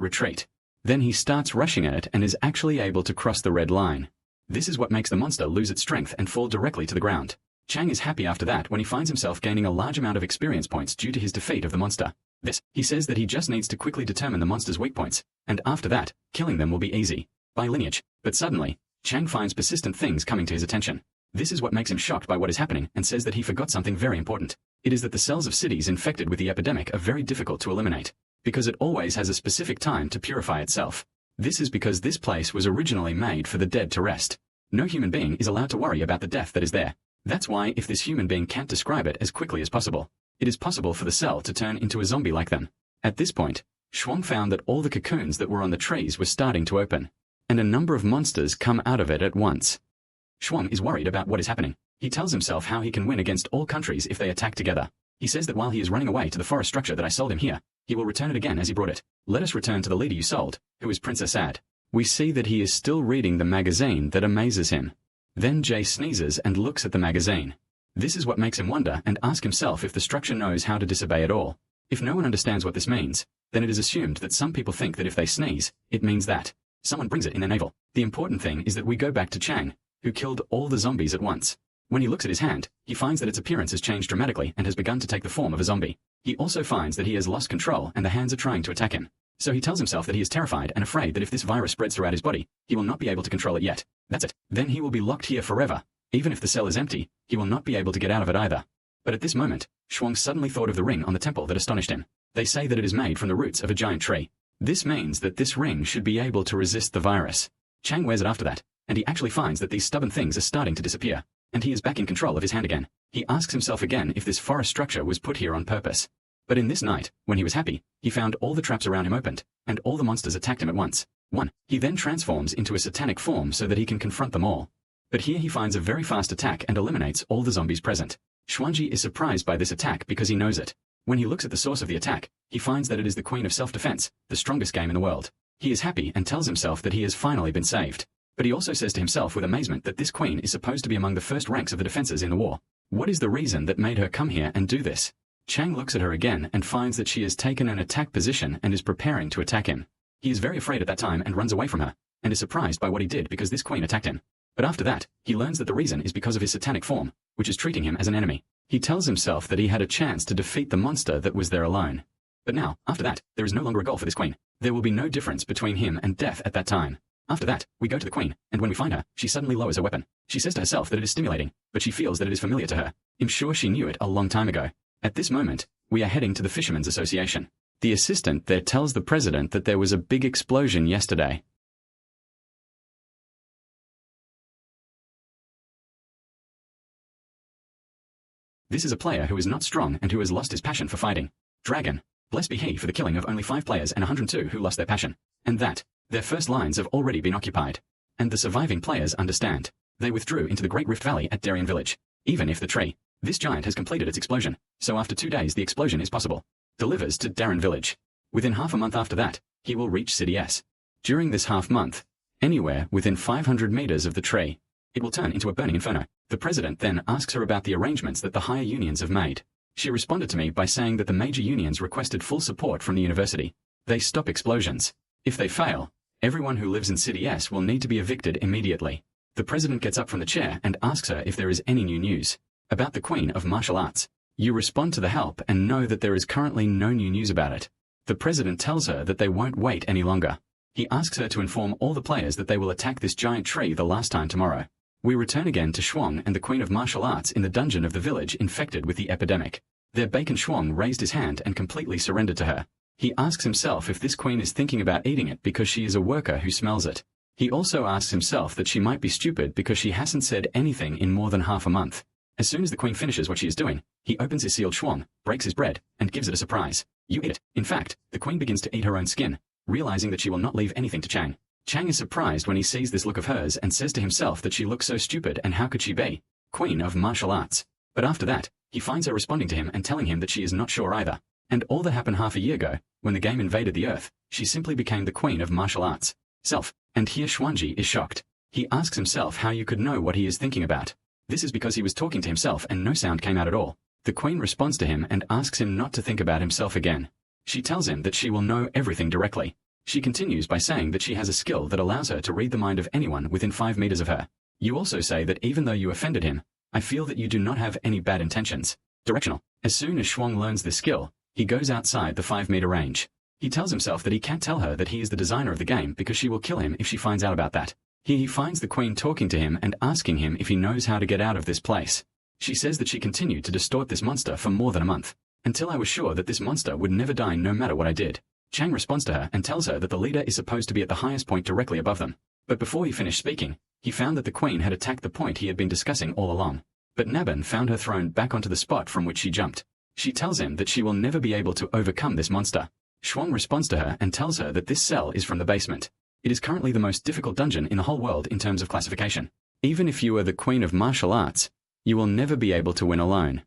retreat. Then he starts rushing at it and is actually able to cross the red line. This is what makes the monster lose its strength and fall directly to the ground. Chang is happy after that when he finds himself gaining a large amount of experience points due to his defeat of the monster. He says that he just needs to quickly determine the monster's weak points, and after that, killing them will be easy. By lineage. But suddenly, Chang finds persistent things coming to his attention. This is what makes him shocked by what is happening and says that he forgot something very important. It is that the cells of cities infected with the epidemic are very difficult to eliminate, because it always has a specific time to purify itself. This is because this place was originally made for the dead to rest. No human being is allowed to worry about the death that is there. That's why if this human being can't describe it as quickly as possible, it is possible for the cell to turn into a zombie like them. At this point, Shuang found that all the cocoons that were on the trees were starting to open, and a number of monsters come out of it at once. Shuang is worried about what is happening. He tells himself how he can win against all countries if they attack together. He says that while he is running away to the forest structure that I sold him here, he will return it again as he brought it. Let us return to the leader you sold, who is Princess Ad. We see that he is still reading the magazine that amazes him. Then Jay sneezes and looks at the magazine. This is what makes him wonder and ask himself if the structure knows how to disobey it all. If no one understands what this means, then it is assumed that some people think that if they sneeze, it means that someone brings it in their navel. The important thing is that we go back to Chang, who killed all the zombies at once. When he looks at his hand, he finds that its appearance has changed dramatically and has begun to take the form of a zombie. He also finds that he has lost control and the hands are trying to attack him. So he tells himself that he is terrified and afraid that if this virus spreads throughout his body, he will not be able to control it yet. That's it. Then he will be locked here forever. Even if the cell is empty, he will not be able to get out of it either. But at this moment, Shuang suddenly thought of the ring on the temple that astonished him. They say that it is made from the roots of a giant tree. This means that this ring should be able to resist the virus. Chang wears it after that, and he actually finds that these stubborn things are starting to disappear, and he is back in control of his hand again. He asks himself again if this forest structure was put here on purpose. But in this night, when he was happy, he found all the traps around him opened, and all the monsters attacked him at once. He then transforms into a satanic form so that he can confront them all. But here he finds a very fast attack and eliminates all the zombies present. Xuanji is surprised by this attack because he knows it. When he looks at the source of the attack, he finds that it is the Queen of Self-Defense, the strongest game in the world. He is happy and tells himself that he has finally been saved. But he also says to himself with amazement that this queen is supposed to be among the first ranks of the defenses in the war. What is the reason that made her come here and do this? Chang looks at her again and finds that she has taken an attack position and is preparing to attack him. He is very afraid at that time and runs away from her, and is surprised by what he did because this queen attacked him. But after that, he learns that the reason is because of his satanic form, which is treating him as an enemy. He tells himself that he had a chance to defeat the monster that was there alone. But now, after that, there is no longer a goal for this queen. There will be no difference between him and death at that time. After that, we go to the queen, and when we find her, she suddenly lowers her weapon. She says to herself that it is stimulating, but she feels that it is familiar to her. I'm sure she knew it a long time ago. At this moment, we are heading to the Fishermen's Association. The assistant there tells the president that there was a big explosion yesterday. This is a player who is not strong and who has lost his passion for fighting. Dragon. Blessed be he for the killing of only 5 players and 102 who lost their passion. And that, their first lines have already been occupied. And the surviving players understand. They withdrew into the Great Rift Valley at Darien Village. Even if the tree, this giant has completed its explosion, so after 2 days the explosion is possible. Delivers to Darien Village. Within half a month after that, he will reach City S. During this half month, anywhere within 500 meters of the tree, it will turn into a burning inferno. The president then asks her about the arrangements that the higher unions have made. She responded to me by saying that the major unions requested full support from the university. They stop explosions. If they fail, everyone who lives in City S will need to be evicted immediately. The president gets up from the chair and asks her if there is any new news about the Queen of Martial Arts. You respond to the help and know that there is currently no new news about it. The president tells her that they won't wait any longer. He asks her to inform all the players that they will attack this giant tree the last time tomorrow. We return again to Shuang and the Queen of Martial Arts in the dungeon of the village infected with the epidemic. Their bacon Shuang raised his hand and completely surrendered to her. He asks himself if this queen is thinking about eating it because she is a worker who smells it. He also asks himself that she might be stupid because she hasn't said anything in more than half a month. As soon as the queen finishes what she is doing, he opens his sealed Shuang, breaks his bread, and gives it a surprise. You eat it. In fact, the queen begins to eat her own skin, realizing that she will not leave anything to Chang. Chang is surprised when he sees this look of hers and says to himself that she looks so stupid and how could she be Queen of Martial Arts. But after that, he finds her responding to him and telling him that she is not sure either. And all that happened half a year ago, when the game invaded the Earth, she simply became the Queen of Martial Arts. And here Xuanji is shocked. He asks himself how you could know what he is thinking about. This is because he was talking to himself and no sound came out at all. The queen responds to him and asks him not to think about himself again. She tells him that she will know everything directly. She continues by saying that she has a skill that allows her to read the mind of anyone within 5 meters of her. You also say that even though you offended him, I feel that you do not have any bad intentions. Directional. As soon as Shuang learns this skill, he goes outside the 5-meter range. He tells himself that he can't tell her that he is the designer of the game because she will kill him if she finds out about that. Here he finds the queen talking to him and asking him if he knows how to get out of this place. She says that she continued to distort this monster for more than a month, until I was sure that this monster would never die no matter what I did. Chang responds to her and tells her that the leader is supposed to be at the highest point directly above them. But before he finished speaking, he found that the queen had attacked the point he had been discussing all along. But Nabin found her thrown back onto the spot from which she jumped. She tells him that she will never be able to overcome this monster. Shuang responds to her and tells her that this cell is from the basement. It is currently the most difficult dungeon in the whole world in terms of classification. Even if you are the queen of martial arts, you will never be able to win alone.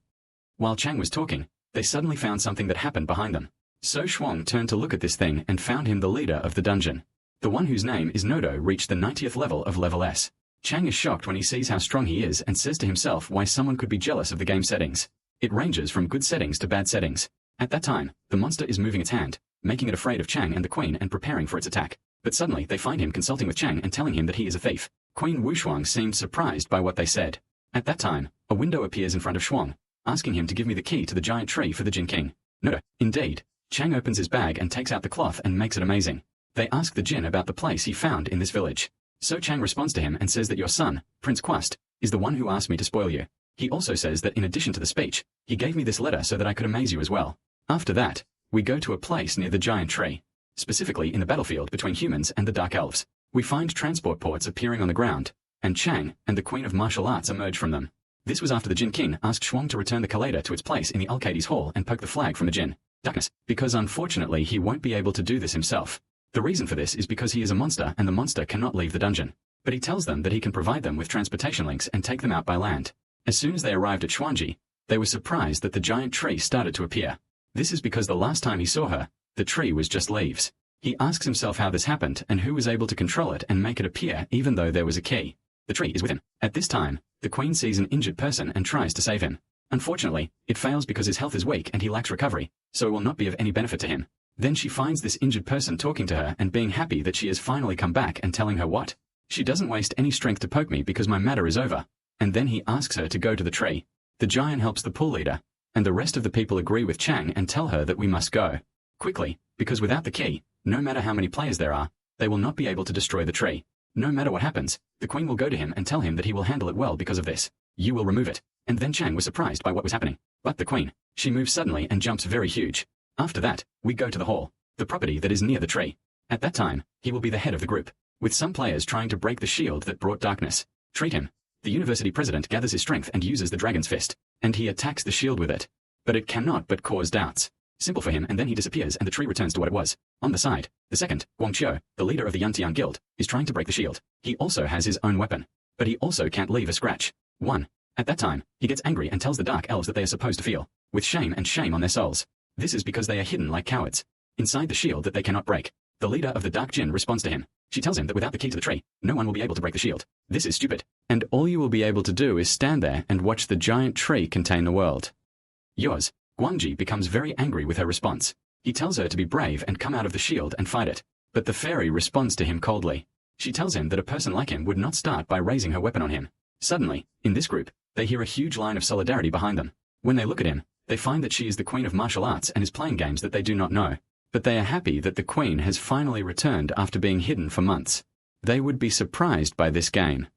While Chang was talking, they suddenly found something that happened behind them. So Shuang turned to look at this thing and found him the leader of the dungeon. The one whose name is Nodo reached the 90th level of level S. Chang is shocked when he sees how strong he is and says to himself why someone could be jealous of the game settings. It ranges from good settings to bad settings. At that time, the monster is moving its hand, making it afraid of Chang and the queen and preparing for its attack. But suddenly they find him consulting with Chang and telling him that he is a thief. Queen Wushuang seemed surprised by what they said. At that time, a window appears in front of Shuang, asking him to give me the key to the giant tree for the Jin King. No, indeed. Chang opens his bag and takes out the cloth and makes it amazing. They ask the Jin about the place he found in this village. So Chang responds to him and says that your son, Prince Quast, is the one who asked me to spoil you. He also says that in addition to the speech, he gave me this letter so that I could amaze you as well. After that, we go to a place near the giant tree, specifically in the battlefield between humans and the Dark Elves. We find transport ports appearing on the ground, and Chang and the Queen of Martial Arts emerge from them. This was after the Jin King asked Shuang to return the Kaleida to its place in the Alcades Hall and poke the flag from the Jin. Darkness, because unfortunately he won't be able to do this himself. The reason for this is because he is a monster and the monster cannot leave the dungeon. But he tells them that he can provide them with transportation links and take them out by land. As soon as they arrived at Xuanji, they were surprised that the giant tree started to appear. This is because the last time he saw her, the tree was just leaves. He asks himself how this happened and who was able to control it and make it appear even though there was a key. The tree is with him. At this time, the queen sees an injured person and tries to save him. Unfortunately, it fails because his health is weak and he lacks recovery, so it will not be of any benefit to him. Then she finds this injured person talking to her and being happy that she has finally come back and telling her what. She doesn't waste any strength to poke me because my matter is over. And then he asks her to go to the tree. The giant helps the pool leader, and the rest of the people agree with Chang and tell her that we must go quickly, because without the key, no matter how many players there are, they will not be able to destroy the tree. No matter what happens, the queen will go to him and tell him that he will handle it well because of this. You will remove it. And then Chang was surprised by what was happening. But the queen, she moves suddenly and jumps very huge. After that, we go to the hall, the property that is near the tree. At that time, he will be the head of the group, with some players trying to break the shield that brought darkness. Treat him. The university president gathers his strength and uses the dragon's fist, and he attacks the shield with it. But it cannot but cause doubts. Simple for him, and then he disappears and the tree returns to what it was. On the side, the second, Guangqiu, the leader of the Yantian Guild, is trying to break the shield. He also has his own weapon, but he also can't leave a scratch. 1. At that time, he gets angry and tells the Dark Elves that they are supposed to feel, with shame and shame on their souls. This is because they are hidden like cowards inside the shield that they cannot break. The leader of the Dark Jin responds to him. She tells him that without the key to the tree, no one will be able to break the shield. This is stupid. And all you will be able to do is stand there and watch the giant tree contain the world. Yours. Guangji becomes very angry with her response. He tells her to be brave and come out of the shield and fight it. But the fairy responds to him coldly. She tells him that a person like him would not start by raising her weapon on him. Suddenly, in this group, they hear a huge line of solidarity behind them. When they look at him, they find that she is the queen of martial arts and is playing games that they do not know. But they are happy that the queen has finally returned after being hidden for months. They would be surprised by this game.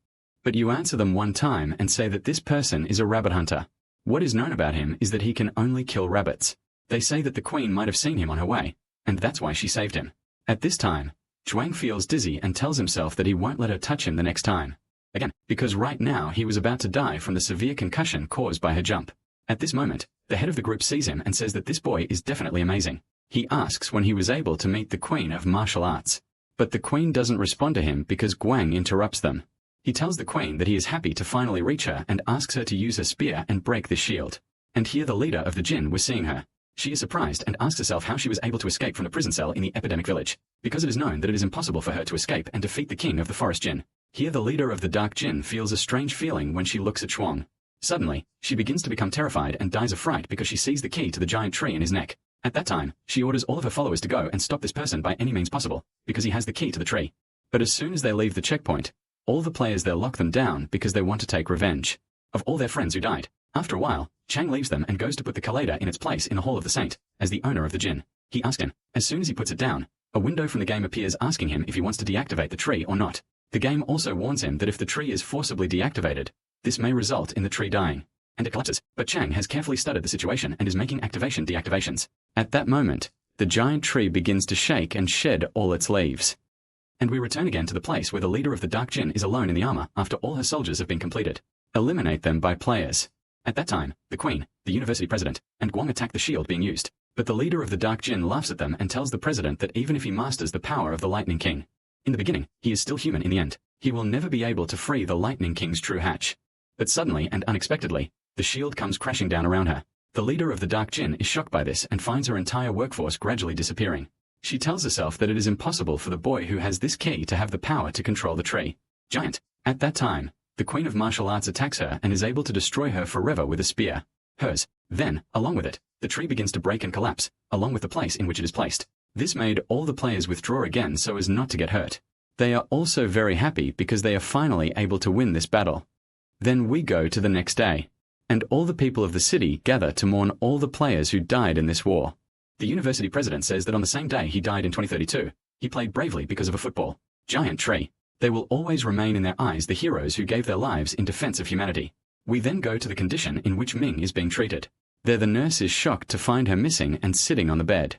But you answer them one time and say that this person is a rabbit hunter. What is known about him is that he can only kill rabbits. They say that the queen might have seen him on her way, and that's why she saved him. At this time, Zhuang feels dizzy and tells himself that he won't let her touch him the next time. Again, because right now he was about to die from the severe concussion caused by her jump. At this moment, the head of the group sees him and says that this boy is definitely amazing. He asks when he was able to meet the queen of martial arts. But the queen doesn't respond to him because Guang interrupts them. He tells the queen that he is happy to finally reach her and asks her to use her spear and break the shield. And here the leader of the Jin was seeing her. She is surprised and asks herself how she was able to escape from the prison cell in the epidemic village, because it is known that it is impossible for her to escape and defeat the king of the forest Jin. Here the leader of the Dark Jin feels a strange feeling when she looks at Shuang. Suddenly, she begins to become terrified and dies of fright because she sees the key to the giant tree in his neck. At that time, she orders all of her followers to go and stop this person by any means possible, because he has the key to the tree. But as soon as they leave the checkpoint, all the players there lock them down because they want to take revenge of all their friends who died. After a while, Chang leaves them and goes to put the collider in its place in the Hall of the Saint, as the owner of the djinn. He asked him. As soon as he puts it down, a window from the game appears asking him if he wants to deactivate the tree or not. The game also warns him that if the tree is forcibly deactivated, this may result in the tree dying, and it collapses. But Chang has carefully studied the situation and is making activation deactivations. At that moment, the giant tree begins to shake and shed all its leaves. And we return again to the place where the leader of the Dark Djinn is alone in the armor after all her soldiers have been completed. Eliminate them by players. At that time, the Queen, the university president, and Guang attack the shield being used. But the leader of the Dark Djinn laughs at them and tells the president that even if he masters the power of the Lightning King, in the beginning, he is still human in the end. He will never be able to free the Lightning King's true hatch. But suddenly and unexpectedly, the shield comes crashing down around her. The leader of the Dark Djinn is shocked by this and finds her entire workforce gradually disappearing. She tells herself that it is impossible for the boy who has this key to have the power to control the tree. Giant. At that time, the Queen of Martial Arts attacks her and is able to destroy her forever with a spear. Hers. Then, along with it, the tree begins to break and collapse, along with the place in which it is placed. This made all the players withdraw again so as not to get hurt. They are also very happy because they are finally able to win this battle. Then we go to the next day, and all the people of the city gather to mourn all the players who died in this war. The university president says that on the same day he died in 2032, he played bravely because of a football. Giant tree. They will always remain in their eyes the heroes who gave their lives in defense of humanity. We then go to the condition in which Ming is being treated. There the nurse is shocked to find her missing and sitting on the bed.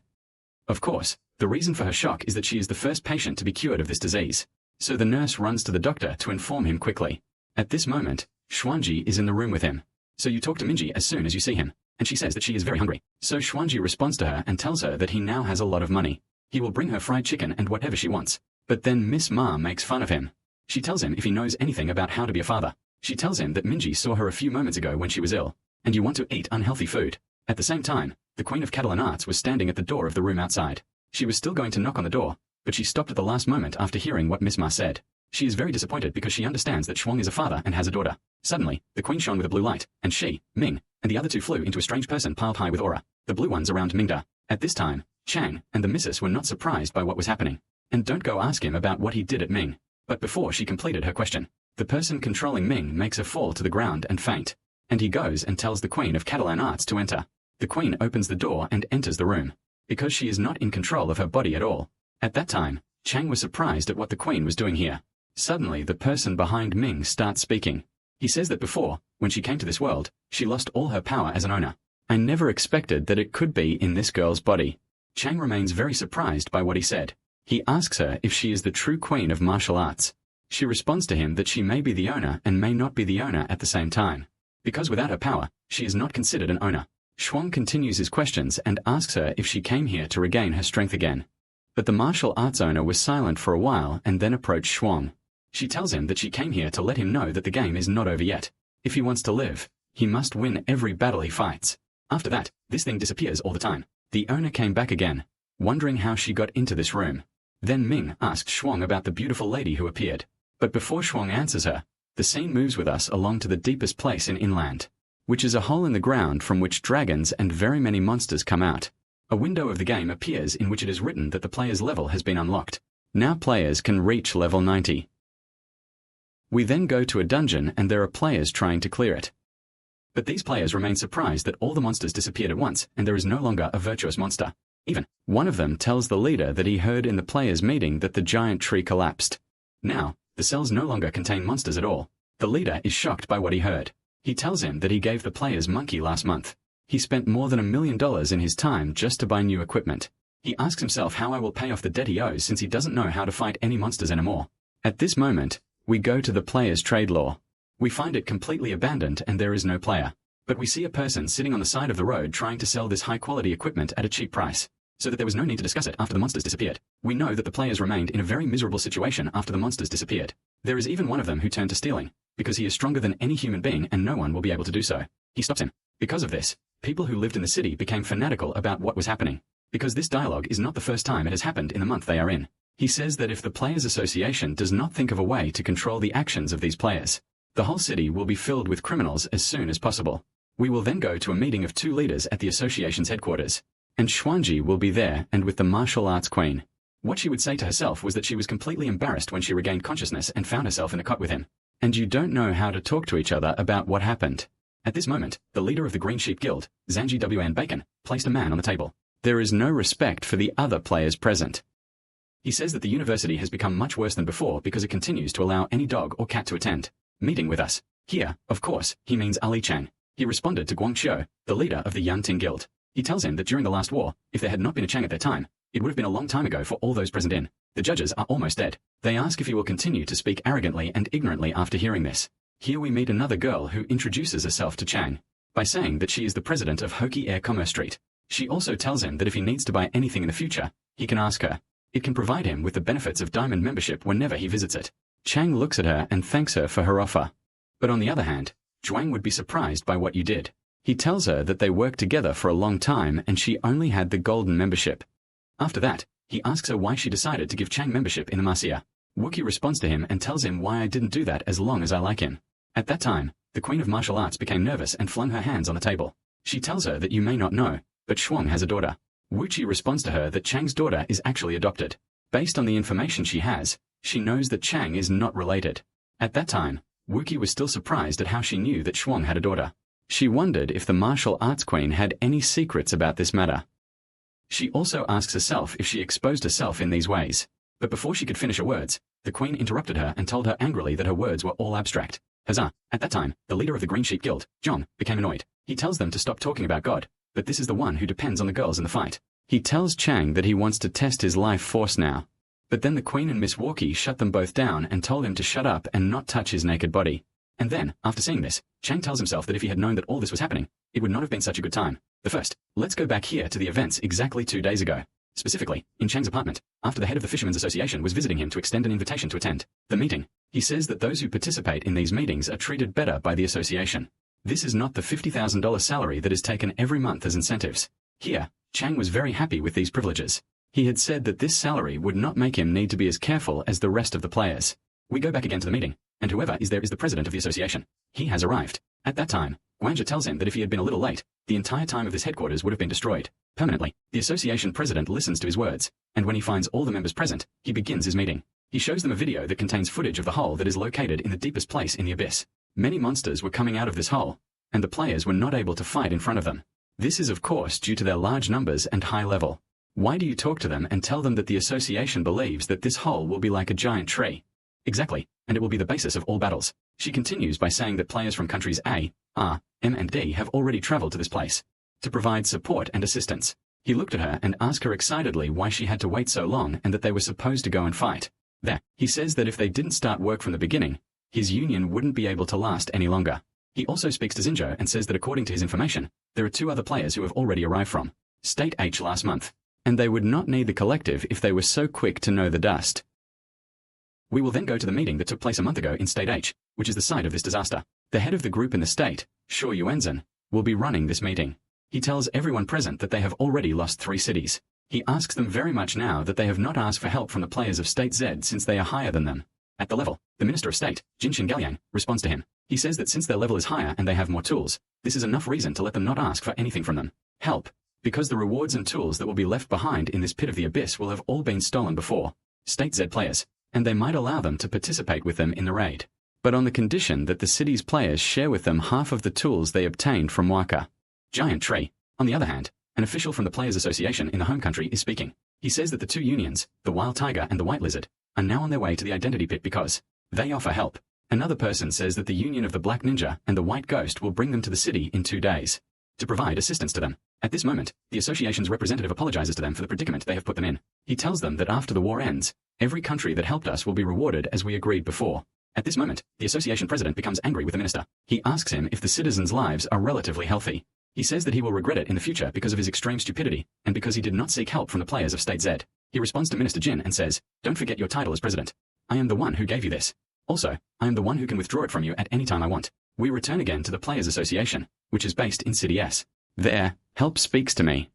Of course, the reason for her shock is that she is the first patient to be cured of this disease. So the nurse runs to the doctor to inform him quickly. At this moment, Xuanji is in the room with him. So you talk to Minji as soon as you see him, and she says that she is very hungry. So Xuanji responds to her and tells her that he now has a lot of money. He will bring her fried chicken and whatever she wants. But then Miss Ma makes fun of him. She tells him if he knows anything about how to be a father. She tells him that Minji saw her a few moments ago when she was ill, and you want to eat unhealthy food. At the same time, the Queen of Catalan Arts was standing at the door of the room outside. She was still going to knock on the door, but she stopped at the last moment after hearing what Miss Ma said. She is very disappointed because she understands that Shuang is a father and has a daughter. Suddenly, the Queen shone with a blue light, and she, Ming, and the other two flew into a strange person piled high with aura, the blue ones around Mingda. At this time, Chang and the missus were not surprised by what was happening. And don't go ask him about what he did at Ming. But before she completed her question, the person controlling Ming makes her fall to the ground and faint. And he goes and tells the Queen of Catalan Arts to enter. The Queen opens the door and enters the room, because she is not in control of her body at all. At that time, Chang was surprised at what the Queen was doing here. Suddenly the person behind Ming starts speaking. He says that before, when she came to this world, she lost all her power as an owner. I never expected that it could be in this girl's body. Chang remains very surprised by what he said. He asks her if she is the true Queen of Martial Arts. She responds to him that she may be the owner and may not be the owner at the same time. Because without her power, she is not considered an owner. Shuang continues his questions and asks her if she came here to regain her strength again. But the martial arts owner was silent for a while and then approached Shuang. She tells him that she came here to let him know that the game is not over yet. If he wants to live, he must win every battle he fights. After that, this thing disappears all the time. The owner came back again, wondering how she got into this room. Then Ming asked Shuang about the beautiful lady who appeared. But before Shuang answers her, the scene moves with us along to the deepest place in inland, which is a hole in the ground from which dragons and very many monsters come out. A window of the game appears in which it is written that the player's level has been unlocked. Now players can reach level 90. We then go to a dungeon and there are players trying to clear it. But these players remain surprised that all the monsters disappeared at once and there is no longer a virtuous monster. Even one of them tells the leader that he heard in the players' meeting that the giant tree collapsed. Now, the cells no longer contain monsters at all. The leader is shocked by what he heard. He tells him that he gave the players monkey last month. He spent more than $1 million in his time just to buy new equipment. He asks himself how I will pay off the debt he owes since he doesn't know how to fight any monsters anymore. At this moment, we go to the player's trade law. We find it completely abandoned and there is no player. But we see a person sitting on the side of the road trying to sell this high-quality equipment at a cheap price, so that there was no need to discuss it after the monsters disappeared. We know that the players remained in a very miserable situation after the monsters disappeared. There is even one of them who turned to stealing, because he is stronger than any human being and no one will be able to do so. He stops him. Because of this, people who lived in the city became fanatical about what was happening. Because this dialogue is not the first time it has happened in the month they are in. He says that if the Players Association does not think of a way to control the actions of these players, the whole city will be filled with criminals as soon as possible. We will then go to a meeting of two leaders at the association's headquarters, And Xuanji will be there and with the martial arts queen. What she would say to herself was that she was completely embarrassed when she regained consciousness and found herself in a cot with him. And you don't know how to talk to each other about what happened. At this moment, the leader of the Green Sheep Guild, Zanji Wan Bacon, placed a man on the table. There is no respect for the other players present. He says that the university has become much worse than before because it continues to allow any dog or cat to attend meeting with us. Here, of course, he means Ali Chang. He responded to Guang Xiu, the leader of the Yanting Guild. He tells him that during the last war, if there had not been a Chang at their time, it would have been a long time ago for all those present in. The judges are almost dead. They ask if he will continue to speak arrogantly and ignorantly after hearing this. Here we meet another girl who introduces herself to Chang by saying that she is the president of Hoki Air Commerce Street. She also tells him that if he needs to buy anything in the future, he can ask her. It can provide him with the benefits of diamond membership whenever he visits it. Chang looks at her and thanks her for her offer. But on the other hand, Zhuang would be surprised by what you did. He tells her that they worked together for a long time and she only had the golden membership. After that, he asks her why she decided to give Chang membership in the Marcia. Wookie responds to him and tells him why I didn't do that as long as I like him. At that time, the Queen of Martial Arts became nervous and flung her hands on the table. She tells her that you may not know, but Shuang has a daughter. Wuqi responds to her that Chang's daughter is actually adopted. Based on the information she has, she knows that Chang is not related. At that time, Wuqi was still surprised at how she knew that Shuang had a daughter. She wondered if the martial arts queen had any secrets about this matter. She also asks herself if she exposed herself in these ways. But before she could finish her words, the queen interrupted her and told her angrily that her words were all abstract. Huzzah! At that time, the leader of the Green Sheep Guild, John, became annoyed. He tells them to stop talking about God, but this is the one who depends on the girls in the fight. He tells Chang that he wants to test his life force now. But then the queen and Miss Walkie shut them both down and told him to shut up and not touch his naked body. And then, after seeing this, Chang tells himself that if he had known that all this was happening, it would not have been such a good time. But first, let's go back here to the events exactly 2 days ago. Specifically, in Chang's apartment, after the head of the Fishermen's Association was visiting him to extend an invitation to attend the meeting. He says that those who participate in these meetings are treated better by the association. This is not the $50,000 salary that is taken every month as incentives. Here, Chang was very happy with these privileges. He had said that this salary would not make him need to be as careful as the rest of the players. We go back again to the meeting, and whoever is there is the president of the association. He has arrived. At that time, Guangzhou tells him that if he had been a little late, the entire time of his headquarters would have been destroyed. Permanently, the association president listens to his words, and when he finds all the members present, he begins his meeting. He shows them a video that contains footage of the hole that is located in the deepest place in the abyss. Many monsters were coming out of this hole, and the players were not able to fight in front of them. This is of course due to their large numbers and high level. Why do you talk to them and tell them that the association believes that this hole will be like a giant tree? Exactly, and it will be the basis of all battles. She continues by saying that players from countries A, R, M and D have already traveled to this place to provide support and assistance. He looked at her and asked her excitedly why she had to wait so long and that they were supposed to go and fight. There, he says that if they didn't start work from the beginning, his union wouldn't be able to last any longer. He also speaks to Xinzhou and says that according to his information, there are 2 other players who have already arrived from State H last month, and they would not need the collective if they were so quick to know the dust. We will then go to the meeting that took place a month ago in State H, which is the site of this disaster. The head of the group in the state, Shuo Yuanzhen, will be running this meeting. He tells everyone present that they have already lost 3 cities. He asks them very much now that they have not asked for help from the players of State Z since they are higher than them. At the level, the Minister of State, Jin Xingaoliang, responds to him. He says that since their level is higher and they have more tools, this is enough reason to let them not ask for anything from them. Help. Because the rewards and tools that will be left behind in this pit of the abyss will have all been stolen before State Z players, and they might allow them to participate with them in the raid. But on the condition that the city's players share with them half of the tools they obtained from Waka. Giant Tree. On the other hand, an official from the Players Association in the home country is speaking. He says that the 2 unions, the Wild Tiger and the White Lizard, are now on their way to the Identity Pit because they offer help. Another person says that the union of the Black Ninja and the White Ghost will bring them to the city in 2 days to provide assistance to them. At this moment, the association's representative apologizes to them for the predicament they have put them in. He tells them that after the war ends, every country that helped us will be rewarded as we agreed before. At this moment, the association president becomes angry with the minister. He asks him if the citizens' lives are relatively healthy. He says that he will regret it in the future because of his extreme stupidity and because he did not seek help from the players of State Z. He responds to Minister Jin and says, "Don't forget your title as president. I am the one who gave you this. Also, I am the one who can withdraw it from you at any time I want." We return again to the Players Association, which is based in City S. There, Help speaks to me.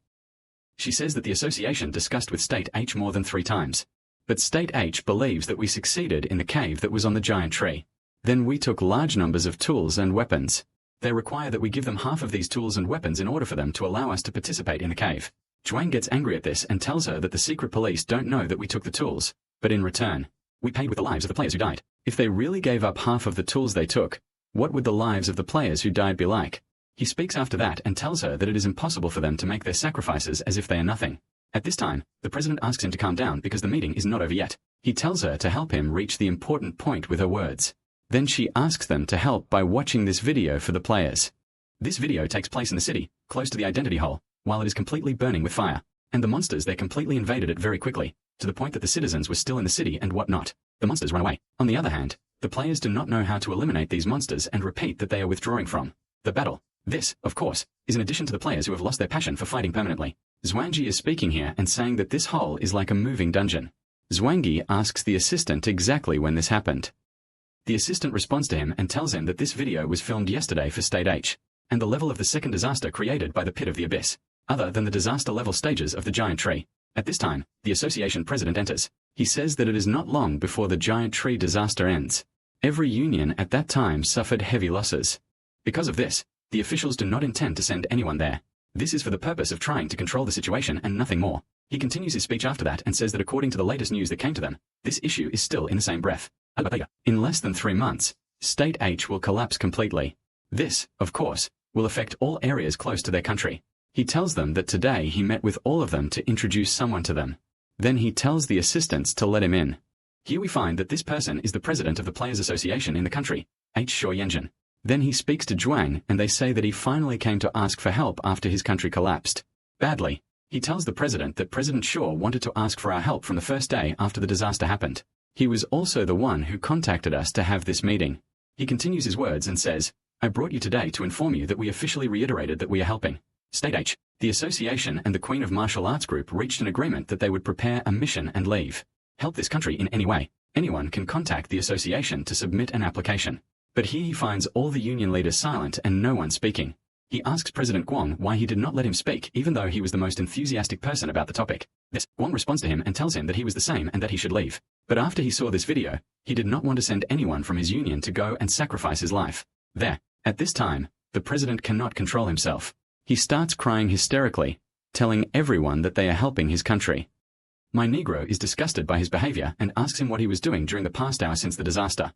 She says that the association discussed with State H more than 3 times. But State H believes that we succeeded in the cave that was on the giant tree. Then we took large numbers of tools and weapons. They require that we give them half of these tools and weapons in order for them to allow us to participate in the cave. Zhuang gets angry at this and tells her that the secret police don't know that we took the tools, but in return, we paid with the lives of the players who died. If they really gave up half of the tools they took, what would the lives of the players who died be like? He speaks after that and tells her that it is impossible for them to make their sacrifices as if they are nothing. At this time, the president asks him to calm down because the meeting is not over yet. He tells her to help him reach the important point with her words. Then she asks them to help by watching this video for the players. This video takes place in the city, close to the identity hole, while it is completely burning with fire. And the monsters there completely invaded it very quickly, to the point that the citizens were still in the city and whatnot. The monsters run away. On the other hand, the players do not know how to eliminate these monsters and repeat that they are withdrawing from the battle. This, of course, is in addition to the players who have lost their passion for fighting permanently. Zhuangji is speaking here and saying that this hole is like a moving dungeon. Zhuangji asks the assistant exactly when this happened. The assistant responds to him and tells him that this video was filmed yesterday for State H, and the level of the second disaster created by the pit of the abyss, other than the disaster level stages of the giant tree. At this time, the association president enters. He says that it is not long before the giant tree disaster ends. Every union at that time suffered heavy losses. Because of this, the officials do not intend to send anyone there. This is for the purpose of trying to control the situation and nothing more. He continues his speech after that and says that according to the latest news that came to them, this issue is still in the same breath. In less than 3 months, State H will collapse completely. This, of course, will affect all areas close to their country. He tells them that today he met with all of them to introduce someone to them. Then he tells the assistants to let him in. Here we find that this person is the president of the Players Association in the country, H. Shuoyanjin. Then he speaks to Zhuang and they say that he finally came to ask for help after his country collapsed badly. He tells the president that President Shaw wanted to ask for our help from the first day after the disaster happened. He was also the one who contacted us to have this meeting. He continues his words and says, I brought you today to inform you that we officially reiterated that we are helping State H. The association and the Queen of Martial Arts Group reached an agreement that they would prepare a mission and leave. Help this country in any way. Anyone can contact the association to submit an application. But here he finds all the union leaders silent and no one speaking. He asks President Guang why he did not let him speak even though he was the most enthusiastic person about the topic. This, Guang responds to him and tells him that he was the same and that he should leave. But after he saw this video, he did not want to send anyone from his union to go and sacrifice his life. There, at this time, the president cannot control himself. He starts crying hysterically, telling everyone that they are helping his country. My Negro is disgusted by his behavior and asks him what he was doing during the past hour since the disaster.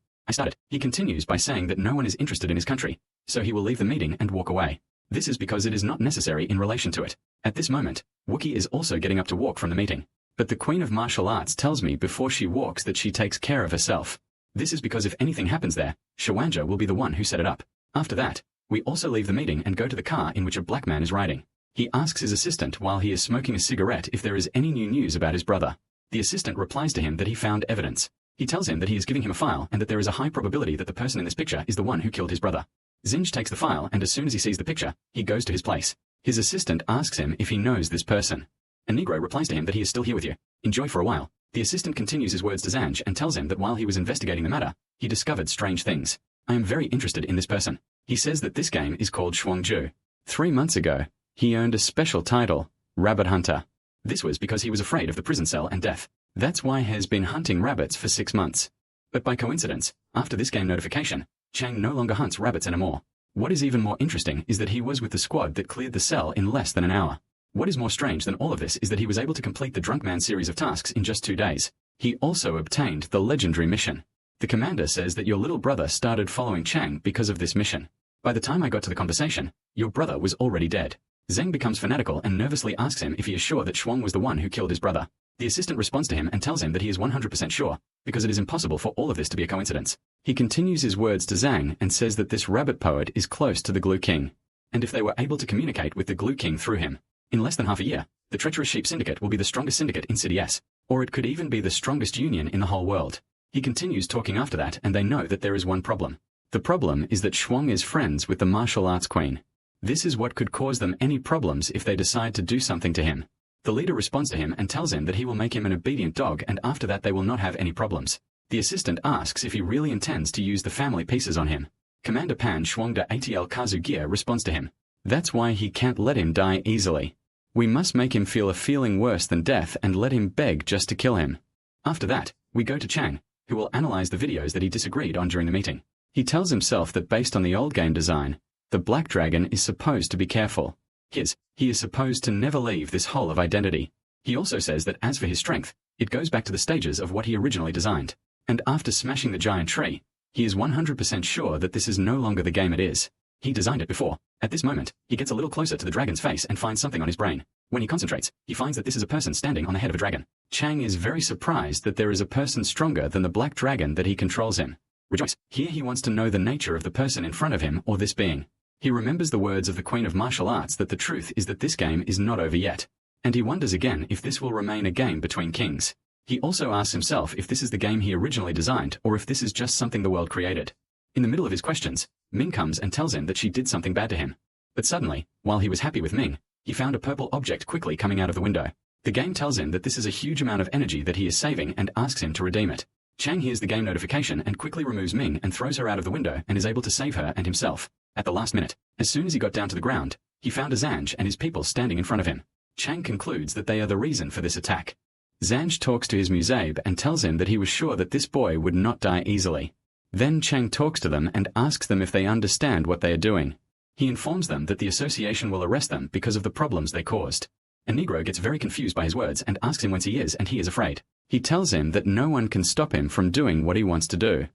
He continues by saying that no one is interested in his country, so he will leave the meeting and walk away. This is because it is not necessary in relation to it. At this moment, Wookie is also getting up to walk from the meeting. But the Queen of Martial Arts tells me before she walks that she takes care of herself. This is because if anything happens there, Shawanja will be the one who set it up. After that, we also leave the meeting and go to the car in which a black man is riding. He asks his assistant while he is smoking a cigarette if there is any new news about his brother. The assistant replies to him that he found evidence. He tells him that he is giving him a file and that there is a high probability that the person in this picture is the one who killed his brother. Zinj takes the file and as soon as he sees the picture, he goes to his place. His assistant asks him if he knows this person. A Negro replies to him that he is still here with you. Enjoy for a while. The assistant continues his words to Zanj and tells him that while he was investigating the matter, he discovered strange things. I am very interested in this person. He says that this game is called Shuangju. 3 months ago, he earned a special title, Rabbit Hunter. This was because he was afraid of the prison cell and death. That's why he has been hunting rabbits for 6 months. But by coincidence, after this game notification, Chang no longer hunts rabbits anymore. What is even more interesting is that he was with the squad that cleared the cell in less than an hour. What is more strange than all of this is that he was able to complete the Drunk Man series of tasks in just 2 days. He also obtained the legendary mission. The commander says that your little brother started following Chang because of this mission. By the time I got to the conversation, your brother was already dead. Zheng becomes fanatical and nervously asks him if he is sure that Shuang was the one who killed his brother. The assistant responds to him and tells him that he is 100% sure, because it is impossible for all of this to be a coincidence. He continues his words to Zhang and says that this rabbit poet is close to the Glue King. And if they were able to communicate with the Glue King through him, in less than half a year, the Treacherous Sheep Syndicate will be the strongest syndicate in City S, or it could even be the strongest union in the whole world. He continues talking after that and they know that there is one problem. The problem is that Shuang is friends with the martial arts queen. This is what could cause them any problems if they decide to do something to him. The leader responds to him and tells him that he will make him an obedient dog and after that they will not have any problems. The assistant asks if he really intends to use the family pieces on him. Commander Pan Shuangda ATL Kazugia responds to him. That's why he can't let him die easily. We must make him feel a feeling worse than death and let him beg just to kill him. After that, we go to Chang, who will analyze the videos that he disagreed on during the meeting. He tells himself that based on the old game design, the Black Dragon is supposed to be careful. He is supposed to never leave this hole of identity. He also says that as for his strength, it goes back to the stages of what he originally designed. And after smashing the giant tree, he is 100% sure that this is no longer the game it is. He designed it before. At this moment, he gets a little closer to the dragon's face and finds something on his brain. When he concentrates, he finds that this is a person standing on the head of a dragon. Chang is very surprised that there is a person stronger than the black dragon that he controls him. Rejoice. Here he wants to know the nature of the person in front of him or this being. He remembers the words of the Queen of Martial Arts that the truth is that this game is not over yet. And he wonders again if this will remain a game between kings. He also asks himself if this is the game he originally designed or if this is just something the world created. In the middle of his questions, Ming comes and tells him that she did something bad to him. But suddenly, while he was happy with Ming, he found a purple object quickly coming out of the window. The game tells him that this is a huge amount of energy that he is saving and asks him to redeem it. Chang hears the game notification and quickly removes Ming and throws her out of the window and is able to save her and himself. At the last minute, as soon as he got down to the ground, he found a Zanj and his people standing in front of him. Chang concludes that they are the reason for this attack. Zanj talks to his musaib and tells him that he was sure that this boy would not die easily. Then Chang talks to them and asks them if they understand what they are doing. He informs them that the association will arrest them because of the problems they caused. A Negro gets very confused by his words and asks him whence he is, and he is afraid. He tells him that no one can stop him from doing what he wants to do.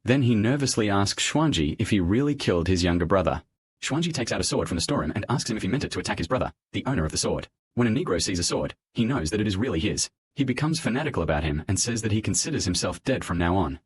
Then he nervously asks Xuanji if he really killed his younger brother. Xuanji takes out a sword from the storeroom and asks him if he meant it to attack his brother, the owner of the sword. When a Negro sees a sword, he knows that it is really his. He becomes fanatical about him and says that he considers himself dead from now on.